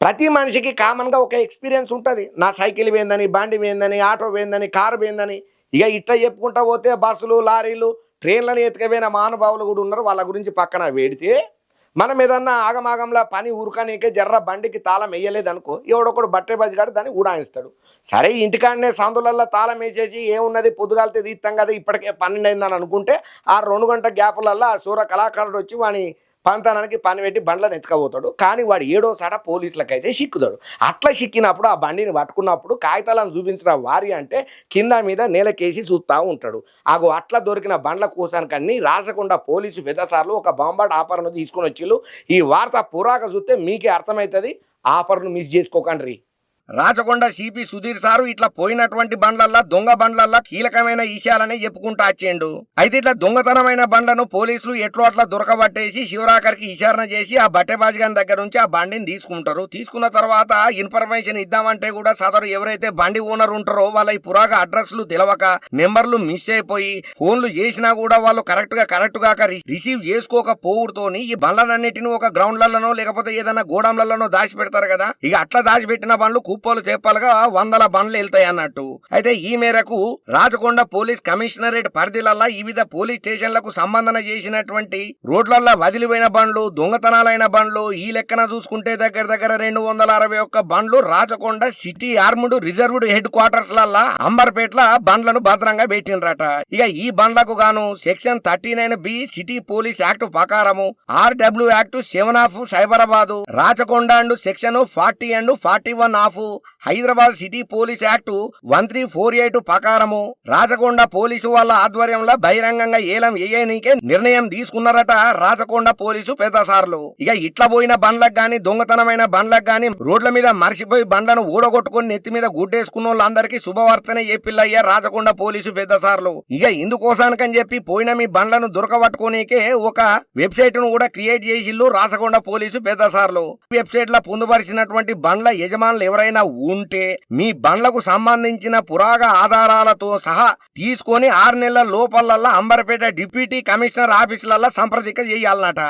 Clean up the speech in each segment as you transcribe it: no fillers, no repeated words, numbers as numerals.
ప్రతి మనిషికి కామన్గా ఒక ఎక్స్పీరియన్స్ ఉంటుంది. నా సైకిల్ పోయిందని, బండి పోయిందని, ఆటో పోయిందని, కారు పోయిందని. ఇక ఇట్లా చెప్పుకుంటా పోతే బస్సులు, లారీలు, ట్రైన్లను ఎత్తుకపోయిన మహానుభావులు కూడా ఉన్నారు. వాళ్ళ గురించి పక్కన పెడితే మనం ఏదన్నా ఆగమాగంలో పని ఊరుకనీకే జర్ర బండికి తాళం వేయలేదనుకో, ఎవడొకడు బట్టే బజ్జిగాడు దాన్ని ఊడాయిస్తాడు. సరే ఇంటికాడనే సందులల్లో తాళం వేసేసి ఏమున్నది పొద్దుగాలితే తీస్తాం కదా ఇప్పటికే 12 అయిందని అనుకుంటే ఆ 2 గంటల గ్యాపులల్లో ఆ సూర కళాకారుడు వచ్చి వాని పంతనానికి పని పెట్టి బండ్లను ఎత్తుకపోతాడు. కానీ వాడు ఏడోసాట పోలీసులకైతే సిక్కుతాడు. అట్లా సిక్కినప్పుడు ఆ బండిని పట్టుకున్నప్పుడు కాగితాలను చూపించిన వారి అంటే కింద మీద నేలకేసి చూస్తూ ఉంటాడు. ఆగో అట్లా దొరికిన బండ్ల కోసానికన్నీ రాచకొండ పోలీసు పెద్దసార్లు ఒక బాంబాట్ ఆఫర్ను తీసుకుని వచ్చిళ్ళు. ఈ వార్త పురాక చూస్తే మీకే అర్థమవుతుంది. ఆఫర్ను మిస్ చేసుకోకండి. రాచకొండ సిపి సుధీర్ సారు ఇట్లా పోయినటువంటి బండ్లల్లా దొంగ బండ్లల్లా కీలకమైన విషయాలనే చెప్పుకుంటా వచ్చిండు. అయితే ఇట్లా దొంగతనమైన బండ్లను పోలీసులు ఎట్లో అట్లా దొరకబట్టేసి శివరాకర్కి విచారణ చేసి ఆ బట్టెబాజిగాని దగ్గర నుంచి ఆ బండిని తీసుకుంటారు. తీసుకున్న తర్వాత ఇన్ఫర్మేషన్ ఇద్దామంటే కూడా సదరు ఎవరైతే బండి ఓనర్ ఉంటారో వాళ్ళ ఈ పురాగ అడ్రస్లు తెలవక నెంబర్లు మిస్ అయిపోయి ఫోన్లు చేసినా కూడా వాళ్ళు కరెక్ట్ గా రిసీవ్ చేసుకోకపోవడంతోని ఈ బండ్లన్నిటిని ఒక గ్రౌండ్లలోనో లేకపోతే ఏదైనా గోడాంలలోనో దాచి పెడతారు కదా. ఇక అట్లా దాచిపెట్టిన బండ్లు కుప్పలు తెప్పలుగా 100 బండ్లు వెళ్తాయి అన్నట్టు. అయితే ఈ మేరకు రాచకొండ పోలీస్ కమిషనరేట్ పరిధిలల్లా వివిధ పోలీస్ స్టేషన్లకు సంబంధన చేసినటువంటి రోడ్లల్లో వదిలిపోయిన బండ్లు, దొంగతనాలైన బండ్లు ఈ లెక్కన చూసుకుంటే దగ్గర 261 బండ్లు Rachakonda city armed reserved head quarters లల్లా అంబర్పేట్ల బండ్లను భద్రంగా పెట్టిండ్రట. ఇక ఈ బండ్లకు గాను section 39B city police act ప్రకారము, RW act 7 of Cyberabad, Rachakonda and section 40 and 41 of Hyderabad city police act 1348 ప్రకారము రాచకొండ పోలీసు వాళ్ళ ఆధ్వర్యంలో బహిరంగంగా ఏలం వేయనీకే నిర్ణయం తీసుకున్నారట రాచకొండ పోలీసు పెద్దసార్లు. ఇక ఇట్లా పోయిన బండ్లకు గాని, దొంగతనమైన బండ్లకు గాని, రోడ్ల మీద మరిసిపోయి బండ్లను ఊడగొట్టుకుని నెత్తి మీద గుడ్డేసుకున్న వాళ్ళందరికీ శుభవార్తనే చెప్పిల్లయ్యా రాచకొండ పోలీసు పెద్దసార్లు. ఇక ఇందుకోసానికని చెప్పి పోయిన మీ బండ్లను దొరకబట్టుకోనీకే ఒక వెబ్సైట్ ను కూడా క్రియేట్ చేసిల్లు రాచకొండ పోలీసు పెద్దసార్లు. వెబ్సైట్ లో పొందుపరిచినటువంటి బండ్ల యజమానులు ఎవరైనా ఉంటే మీ బండ్లకు సంబంధించిన పురాగ ఆధారాలతో సహా తీసుకొని 6 నెలల లోపలల్లా అంబర్పేట డిప్యూటీ కమిషనర్ ఆఫీసులల్లా సంప్రదిక చేయాలన్నట.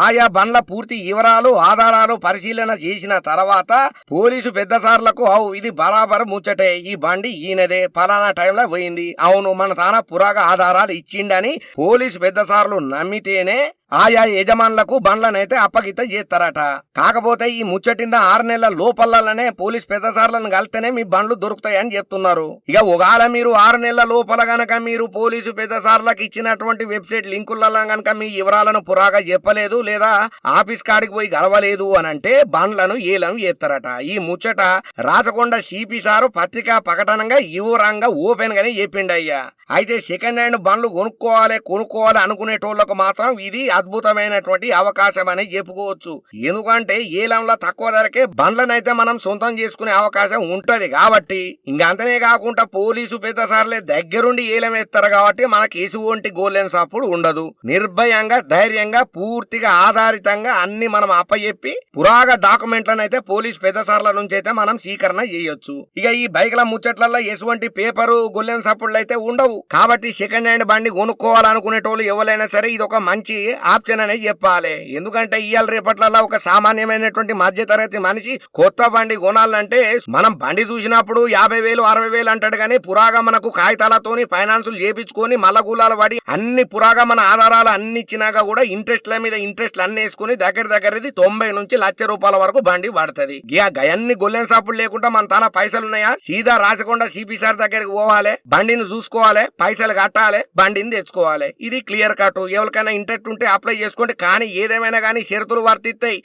ఆయా బండ్ల పూర్తి వివరాలు, ఆధారాలు పరిశీలన చేసిన తర్వాత పోలీసు పెద్దసార్లకు ఇది బరాబర్ ముచ్చటే, ఈ బండి ఈయనదే, ఫలానా టైంలో పోయింది, అవును మన తాన పురాగ ఆధారాలు ఇచ్చిండని పోలీసు పెద్దసార్లు నమ్మితేనే ఆయా యజమానులకు బండ్లనైతే అప్పగిత చేస్తారట. కాకపోతే ఈ ముచ్చటిన్న 6 నెలల లోపలనే పోలీస్ పెద్దసార్లను కలిస్తేనే మీ బండ్లు దొరుకుతాయని చెప్తున్నారు. ఇక ఒకవేళ మీరు 6 నెలల లోపల గనక మీరు పోలీసు పెద్దసార్లకు ఇచ్చినటువంటి వెబ్సైట్ లింకులలో గనక మీ వివరాలను పురాగా చెప్పలేదు లేదా ఆఫీస్ కాడికి పోయి గలవలేదు అని అంటే బండ్లను ఏలం చేస్తారట. ఈ ముచ్చట రాచకొండ సిపి సారు పత్రికా ప్రకటనగా వివరంగా ఓపెన్ గానే చెప్పిండయ్యా. అయితే సెకండ్ హ్యాండ్ బండ్లు కొనుక్కోవాలి అనుకునేటోళ్లకు మాత్రం ఇది అద్భుతమైనటువంటి అవకాశం అని చెప్పుకోవచ్చు. ఎందుకంటే ఏలంలో తక్కువ ధరకే బండ్లనైతే మనం సొంతం చేసుకునే అవకాశం ఉంటది కాబట్టి, ఇంకా అంతనే కాకుండా పోలీసు పెద్దసార్లే దగ్గరుండి ఏలం వేస్తారు కాబట్టి మనకి ఎటువంటి గోల్డెన్ సప్పుడు ఉండదు. నిర్భయంగా, ధైర్యంగా, పూర్తిగా ఆధారితంగా అన్ని మనం అప్పచెప్పి పురాగ డాక్యుమెంట్లను అయితే పోలీసు పెద్దసార్ల నుంచి అయితే మనం స్వీకరణ చేయొచ్చు. ఇక ఈ బైక్ల ముచ్చట్లలో ఎటువంటి పేపరు గోల్డెన్ సప్పుడులు అయితే ఉండవు. కాబట్టి సెకండ్ హ్యాండ్ బండి కొనుక్కోవాలనుకునేటోళ్ళు ఎవరైనా సరే ఇది ఒక మంచి ఆప్షన్ అనేది చెప్పాలి. ఎందుకంటే ఇవాళ రేపట్లలో ఒక సామాన్యమైనటువంటి మధ్యతరగతి మనిషి కొత్త బండి కొనాలంటే మనం బండి చూసినప్పుడు 50,000 60,000 అంటాడు కానీ పురాగా మనకు కాగితాలతోని ఫైనాన్సులు చేపించుకొని మల్లగులాలు పడి అన్ని పురాగా మన ఆధారాలు అన్ని ఇచ్చినాక కూడా ఇంట్రెస్ట్ల మీద ఇంట్రెస్ట్లు అన్ని వేసుకుని దగ్గరది 90 నుంచి ₹1,00,000 వరకు బండి పడుతుంది. గయన్ని గొల్లెన్ సాపులు లేకుండా మన తన పైసలు ఉన్నాయా, సీదా రాచకొండ సిపి సార్ దగ్గరికి పోవాలి, బండిని చూసుకోవాలి, పైసలు కట్టాలి, బండిని తెచ్చుకోవాలి. ఇది క్లియర్ కట్. ఎవరికైనా ఇంట్రెస్ట్ ఉంటే అప్లై చేసుకోండి. కానీ ఏదేమైనా కానీ షరతులు వర్తిస్తాయి.